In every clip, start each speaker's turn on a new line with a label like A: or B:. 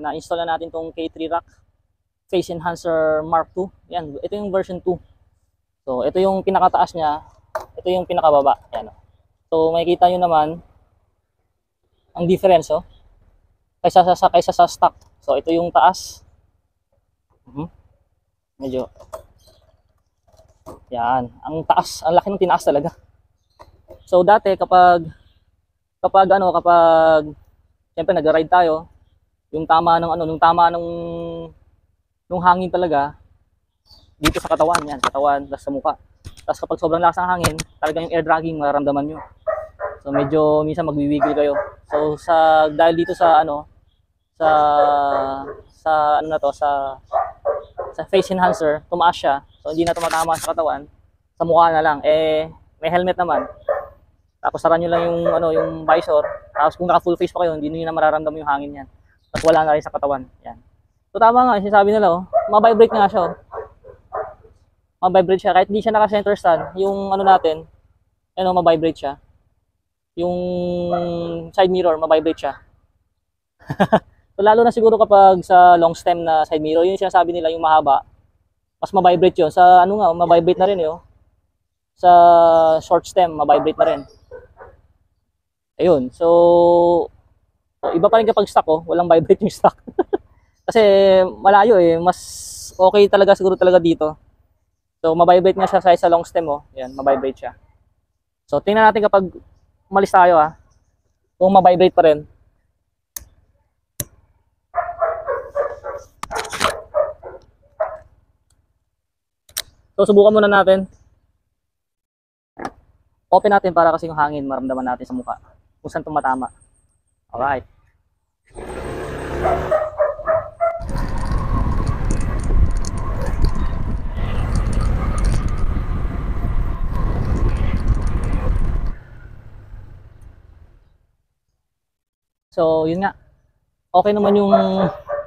A: na-install na natin tong K3 rack Phase Enhancer Mark II. Yan, ito yung version 2. So, ito yung pinakataas niya, ito yung pinakababa. Yan. So, makikita nyo naman ang difference, oh, kaysa sa stock. So, ito yung taas. Medyo, yan, ang taas, ang laki ng tinaas talaga. So, dati kapag siyempre nag-ride tayo, yung tama nung hangin talaga dito sa katawan, yan, katawan, tapos sa mukha. Tapos kapag sobrang lakas ng hangin, talagang yung air dragging mararamdaman nyo. So medyo minsan magwiwigil kayo. So dahil dito sa face enhancer, tumaas siya. So hindi na tumatama sa katawan, sa mukha na lang. May helmet naman. Tapos sara nyo lang yung visor. Tapos kung naka full face pa kayo, hindi niyo na mararamdaman yung hangin yan. Tapos wala na rin sa katawan. Yan. So tama nga, sinasabi nila, ma-vibrate nga siya. Ma-vibrate siya kahit hindi siya naka-center stand. Yung natin, ma-vibrate siya. Yung side mirror, ma-vibrate siya. So lalo na siguro kapag sa long stem na side mirror, yun yung sinasabi nila, yung mahaba, mas ma-vibrate yun. Sa ma-vibrate na rin yun. Sa short stem, ma-vibrate na rin. Ayun, so iba pa rin kapag stock, walang vibrate yung stock. Kasi malayo mas okay talaga siguro talaga dito. So ma-vibrate nga siya sa long stem, yan, ma-vibrate siya. So tingnan natin kapag umalis tayo, kung ma-vibrate pa rin. So subukan muna natin. Open natin para kasi yung hangin maramdaman natin sa mukha kung saan tumatama. Alright. So, yun nga. Okay naman yung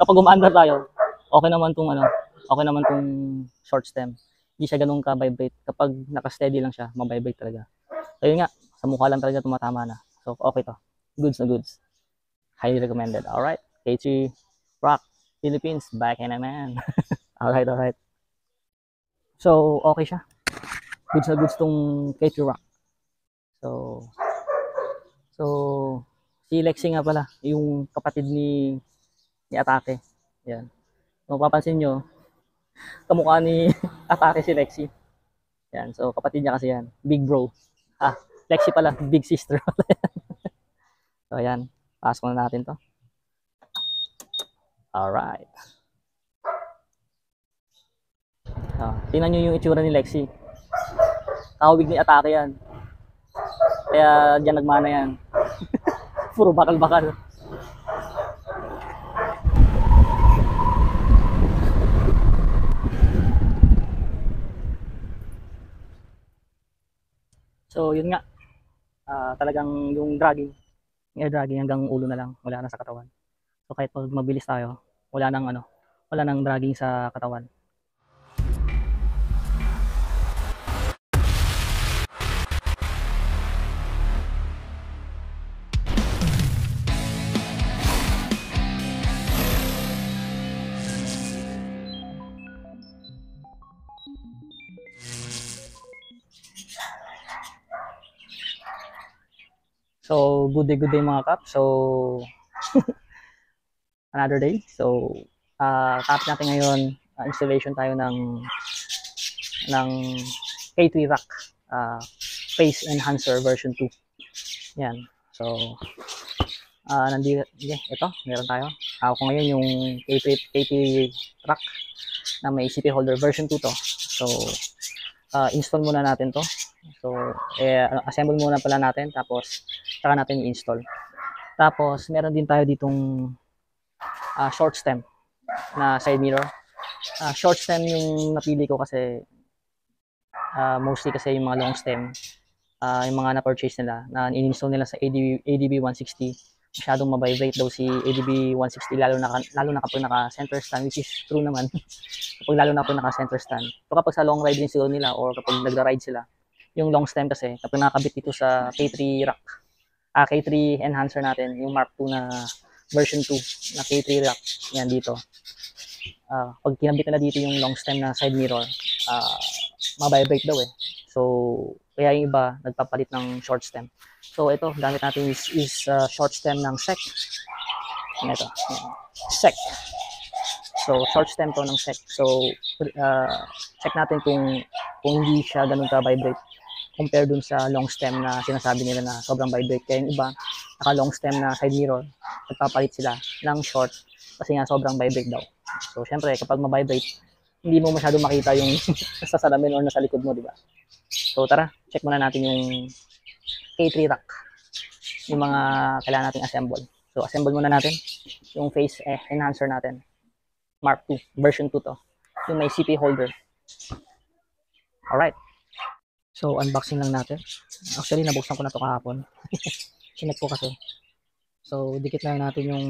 A: kapag umaandar tayo, okay naman tong short stem. Hindi siya ganun ka-vibrate. Kapag naka-steady lang siya, ma-vibrate talaga. So, yun nga. Sa mukha lang talaga tumatama na. So, okay to. Goods na goods. Highly recommended. Alright. K3 Rock Philippines. Back in naman. Alright. So, okay siya. Goods na goods tong K3 Rock. So, si Lexi nga pala, yung kapatid ni Atake. Yan. Kung mapapansin nyo, kamukha ni Atake si Lexi. Yan. So, kapatid niya kasi yan. Big bro. Lexi pala, big sister. So, ayan. Pasok na natin to. Alright. Tingnan nyo yung itsura ni Lexi. Kahawig ni Atake yan. Kaya dyan nagmana yan. Puro bakal-bakal. So, yun nga. Talagang yung air dragging hanggang ulo na lang. Wala na sa katawan. So, kahit pag mabilis tayo, wala nang dragging sa katawan. So, good day mga kap. So, another day. So, tapos natin ngayon, installation tayo ng K3 rack Phase Enhancer version 2. Yan. So, ito, meron tayo. Hawak ko ngayon yung K3 rack na may CP holder version 2 to. So, install muna natin to. So, assemble muna pala natin, tapos saka natin i-install. Tapos, meron din tayo ditong short stem na side mirror. Short stem yung napili ko kasi mostly kasi yung mga long stem, yung mga na-purchase nila, na in-install nila sa ADB 160, masyadong ma-vibrate daw si ADB 160, lalo na kapag naka-center stand, which is true naman. Lalo na kapag naka-center stand. So kapag sa long ride din siguro nila, or kapag nagra-ride sila, yung long stem kasi, kapag nakakabit dito sa K3 rack, K3 enhancer natin, yung Mark II na version 2 na K3 rack. Yan dito. Pag kinabit na dito yung long stem na side mirror, mabibrate daw eh. So, kaya yung iba nagpapalit ng short stem. So, ito, gamit natin is short stem ng SEC. Ito, SEC. So, short stem to ng SEC. So, check natin kung hindi siya ganun ka-vibrate compare dun sa long stem na sinasabi nila na sobrang vibrate. Kaya yung iba, naka long stem na side mirror, nagpapalit sila ng short kasi nga sobrang vibrate daw. So, syempre, kapag ma-vibrate, hindi mo masyado makita yung nasa salamin or nasa likod mo, di ba? So, tara, check muna natin yung K3 rack. Yung mga kailangan nating assemble. So, assemble muna natin yung phase enhancer natin. Mark II, version 2 to. Yung may CP holder. Alright. So, unboxing lang natin. Actually, nabuksan ko na to kahapon. Chinek ko kasi. So, dikit lang natin yung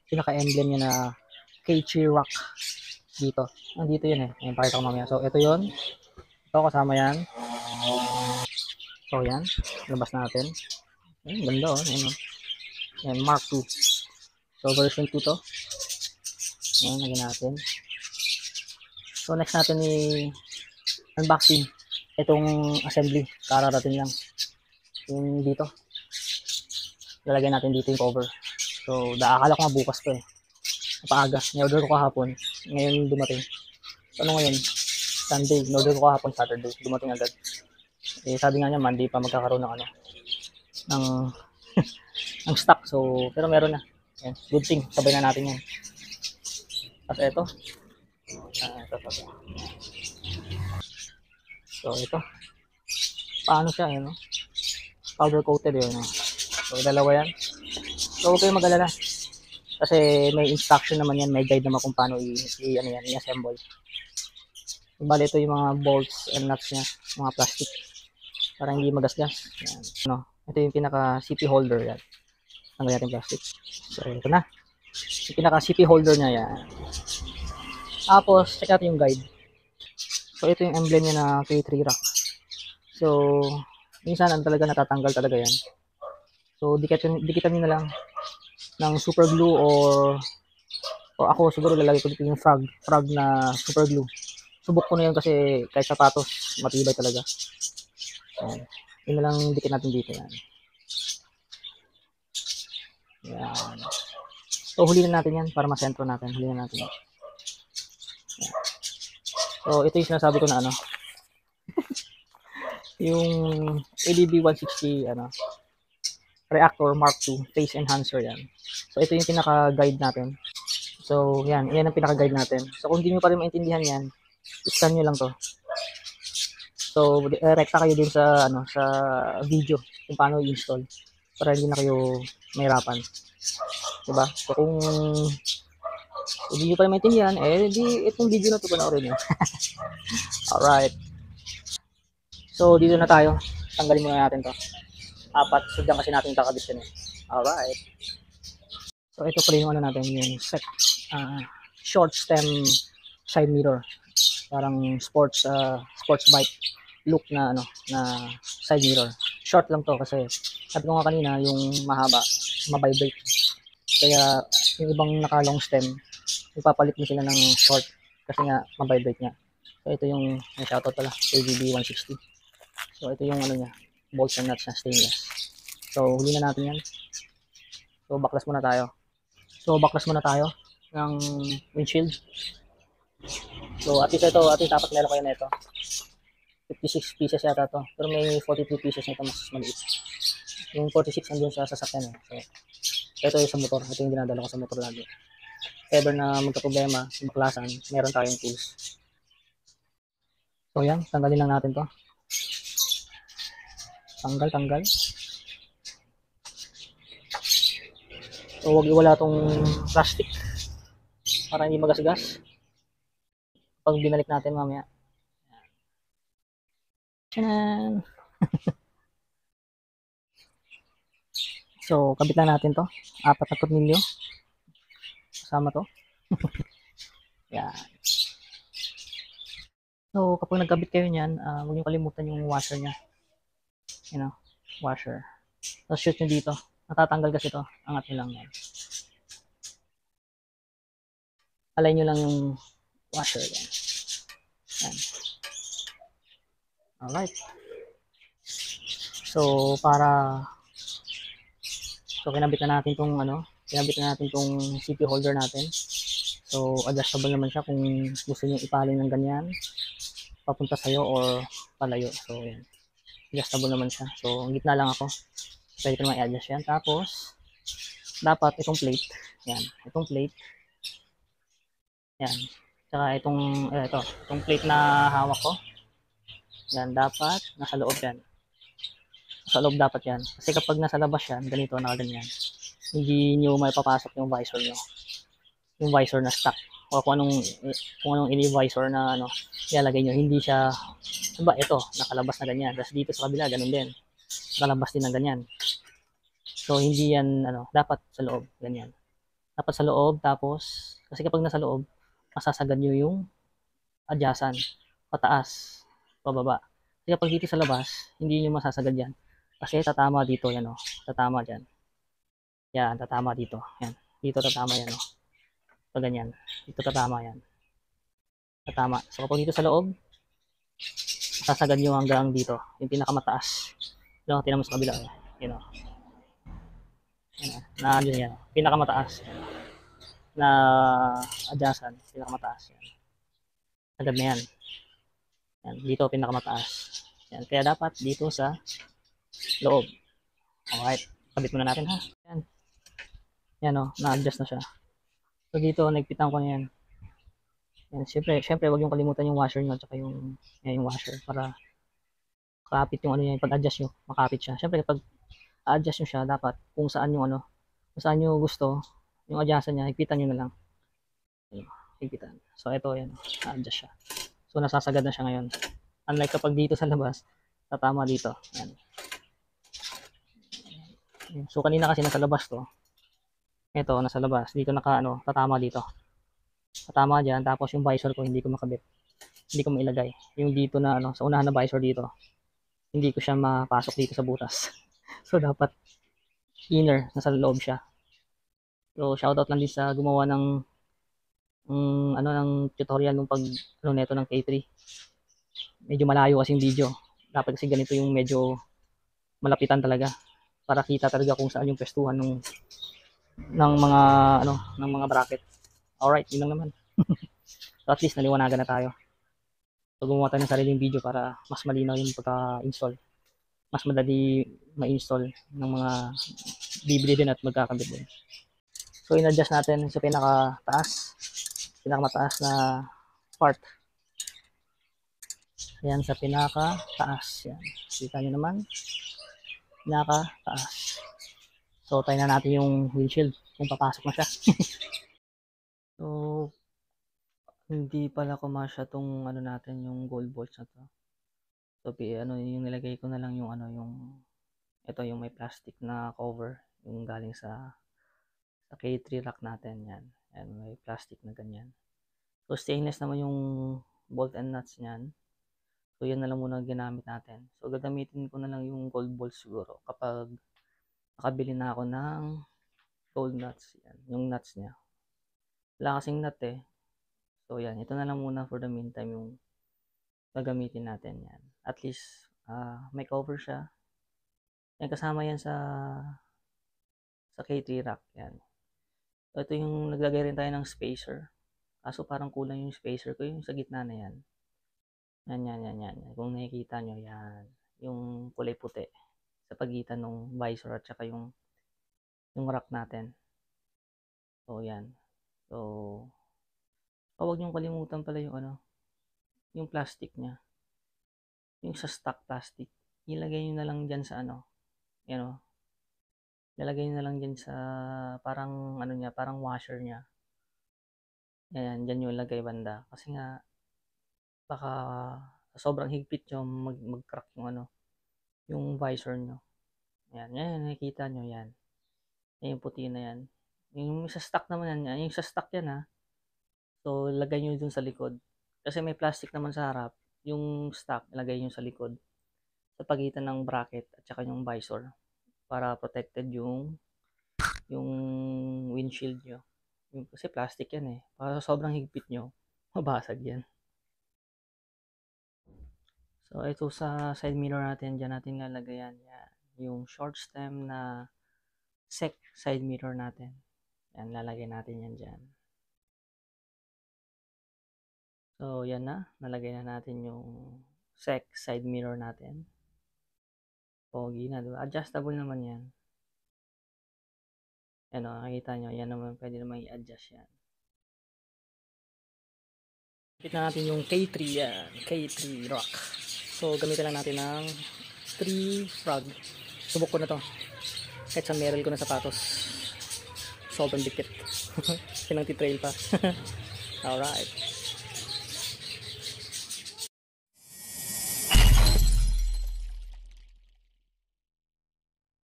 A: pinaka-emblem niya na K3 rack dito. Nandito yun eh. Ayan, pakita ko mamaya. So, ito yun. Ito, kasama yan. So, yan. Labas natin. Ayan, ganda oh. Ayan, ayan, Mark II. So, version 2 to. Ayan, lagyan natin. So, next natin unboxing. Itong assembly. Kararating lang. Yung dito. Lalagyan natin dito yung cover. So, akala ko nga bukas pa eh. Napaaga. Ni-order ko kahapon. Ngayon dumating. So, ano ngayon? Sunday. Ni-order ko kahapon Saturday. Dumating agad. Eh, sabi nga niya, Monday pa magkakaroon ng ng ng stock. So, pero meron na. Yan. Good thing. Sabay na natin yan. Tapos ito. Ito. So, ito. Paano siya, ano? Powder coated yun. So, dalawa yan. So, huwag kayong mag-alala. Kasi may instruction naman yan, may guide naman kung paano i-assemble. So, bali ito yung mga bolts and nuts niya, mga plastic. Para hindi magasgas. Yan. Ano, ito yung pinaka CP holder yan. Tanggalin natin plastic. So, ito na. Yung pinaka CP holder niya yan. Tapos, check natin yung guide. So, ito yung emblem niya na K3 rack. So, minsan talaga natatanggal talaga yan. So, dikitan nyo na lang ng super glue or ako siguro lalagay ko dito yung frog na super glue. Subok ko na yun kasi kahit sapatos, matibay talaga. Ayan. Yun na lang dikit natin dito yan. Ayan. So, huli na natin yan para masentro natin. Huli na natin yan. Ayan. So, ito yung sinasabi ko na ano. Yung ADB 160 reactor Mark II phase enhancer yan. So, ito yung pinaka-guide natin. So, yan ang pinaka-guide natin. So, kung hindi nyo pa rin maintindihan yan, scan nyo lang to. So, rekta kayo din sa sa video kung paano i-install para hindi na kayo mahirapan. Diba? So, kung hindi nyo pa rin maintindihan, di itong video na ito panoorin nyo. Alright. So, dito na tayo. Tanggalin muna natin to. 4, so dyan kasi natin kakabit yun eh. Alright. So, ito pala yung natin, yung short stem side mirror. Parang sports bike look na na side mirror. Short lang to kasi sabi ko nga kanina yung mahaba, mabibrate. Kaya yung ibang naka long stem, ipapalit mo sila ng short kasi nga mabibrate niya. So, ito yung shoutout pala, AGB 160. So, ito yung niya, bolts and nuts na stainless. So, huli na natin yan. So, baklas muna tayo. Ng windshield. So, at least dapat meron kayo na ito. 56 pieces yata to. Pero may 43 pieces na ito mas maliit. Yung 46 andun sa sasakyan. So, ito yung sa motor. Ito yung dinadala ko sa motor lagi. If ever na magka-problema, maklasan, meron tayong tools. So, yan. Tanggalin lang natin to. Tanggal. So, huwag iwala tong plastic para hindi magasgas. Pag binalik natin mamaya. Tiyan! So, kabit lang natin to. 4 na tornilyo. Kasama to. Yan. So, kapag nagkabit kayo niyan, huwag niyo kalimutan yung washer niya. Washer. Tapos shoot nyo dito. Natatanggal kasi to. Angat nyo lang yan. Align nyo lang yung washer. Yan. Yan. Alright. So, kinabit na natin tong CPU holder natin. So, adjustable naman siya kung gusto niyo ipaling ng ganyan, papunta sa'yo or palayo. So, yan. Adjustable naman siya. So, ang gitna lang ako. Pwede ko naman i-adjust yan. Tapos, dapat itong plate. Yan. Itong plate. Yan. Tsaka itong plate na hawak ko. Yan. Dapat nasa loob yan. Sa loob dapat yan. Kasi kapag nasa labas yan, ganito, nakaganyan. Hindi nyo may papasok yung visor nyo. Yung visor na stock. O kung anong ini-visor na ilalagay nyo. Hindi siya, diba, ito, nakalabas na ganyan. Tapos dito sa kabila, ganun din. Nakalabas din ng ganyan. So, hindi yan, dapat sa loob, ganyan. Dapat sa loob, tapos, kasi kapag nasa loob, masasagad nyo yung adyasan. Pataas, pababa. Kasi kapag dito sa labas, hindi nyo masasagad yan. Kasi tatama dito, yan tatama dyan. Yan, tatama dito. Yan, dito tatama yan Pag ganyan, dito tatama yan. Tatama. So kapag dito sa loob, masasagad nyo hanggang dito. Yung pinakamataas. Yung tinan mo sa kabila. Yan na yan. Pinakamataas. Na adyasan. Pinakamataas. Yan. Sagad na yan. Yan. Dito pinakamataas. Yan. Kaya dapat dito sa loob. Alright. Kabit muna natin ha. Yan. Yan na-adjust na siya. So dito, nagpitan ko na yan. Yan. Siyempre, wag yung kalimutan yung washer nyo at saka yung washer para makapit yung pag-adjust nyo, makapit siya. Siyempre, kapag adjust nyo siya, dapat kung saan yung kung saan nyo gusto, yung adjustan niya, higpitan nyo na lang. Higpitan. So ito, yan. Na-adjust siya. So nasasagad na siya ngayon. Unlike kapag dito sa labas, tatama dito. Yan. So kanina kasi nasa labas to. Ito, nasa labas. Dito tatama dito. Tatama dyan. Tapos yung visor ko, hindi ko makabit. Hindi ko mailagay. Yung dito na, sa unahan na visor dito, hindi ko siya mapasok dito sa butas. So dapat inner, nasa loob siya. So shoutout lang din sa gumawa ng tutorial nung neto ng K3. Medyo malayo kasi yung video. Dapat kasi ganito yung medyo malapitan talaga para kita talaga kung saan yung pwestuhan ng mga bracket. Alright, yun lang naman. So at least naliwanagan na tayo. So gumawa tayo ng sariling video para mas malinaw yung pagka-install. Mas madali ma-install ng mga bibili din at magkakabit din. So in-adjust natin sa pinakamataas na part. Ayan sa pinakataas. Yan. Kita nyo naman. Pinakataas. So tayo na natin yung windshield kung papasok na siya. So hindi pala kumasya tong natin yung gold bolts na to. So yung nilagay ko na lang yung ito yung may plastic na cover yung galing sa K3 rack natin yan. Yan may plastic na ganyan. So stainless naman yung bolt and nuts niyan. So yan na lang muna ginamit natin. So gagamitin ko na lang yung gold bolts siguro kapag nakabili na ako ng gold nuts. Yan, yung nuts niya. Wala kasing nut eh. So yan, ito na lang muna for the meantime yung gagamitin natin yan. At least may cover siya. Yan, kasama yan sa K3 rack. Yan. So ito yung naglagay rin tayo ng spacer. Kaso parang kulang yung spacer ko yung sa gitna na yan. Yan. Kung nakikita nyo, yan. Yung kulay puti. Sa pagitan ng visor at saka yung rack natin. So, yan. So, huwag nyo kalimutan pala yung yung plastic niya. Yung sa stock plastic. Ilagay nyo na lang dyan sa ilagay nyo na lang dyan sa parang parang washer niya. Yan, dyan nyo ilagay banda. Kasi nga, baka sobrang higpit nyo mag-crack yung visor nyo. Yan, nakikita nyo yan. Yan yung puti na yan. Yung sa stock naman yan, yung sa stock yan ha. So, lagay nyo dun sa likod. Kasi may plastic naman sa harap. Yung stock, lagay nyo sa likod. Sa pagitan ng bracket at saka yung visor. Para protected yung windshield nyo. Kasi plastic yan eh. Para sobrang higpit nyo, mabasag yan. So, ito sa side mirror natin, dyan natin lalagay yan. Yung short stem na sec side mirror natin. Yan, lalagay natin yan dyan. So, yan na. Nalagay na natin yung sec side mirror natin. Pogi na, diba? Adjustable naman yan. Yan o, nakikita nyo. Yan naman, pwede naman i-adjust yan. Kapit na natin yung K3 yan. K3 rock. So, gamitin lang natin ng 3 frog. Subok ko na to. Kahit sa meral ko na sapatos. Sobrang dikit. Pinang titrail pa. Alright.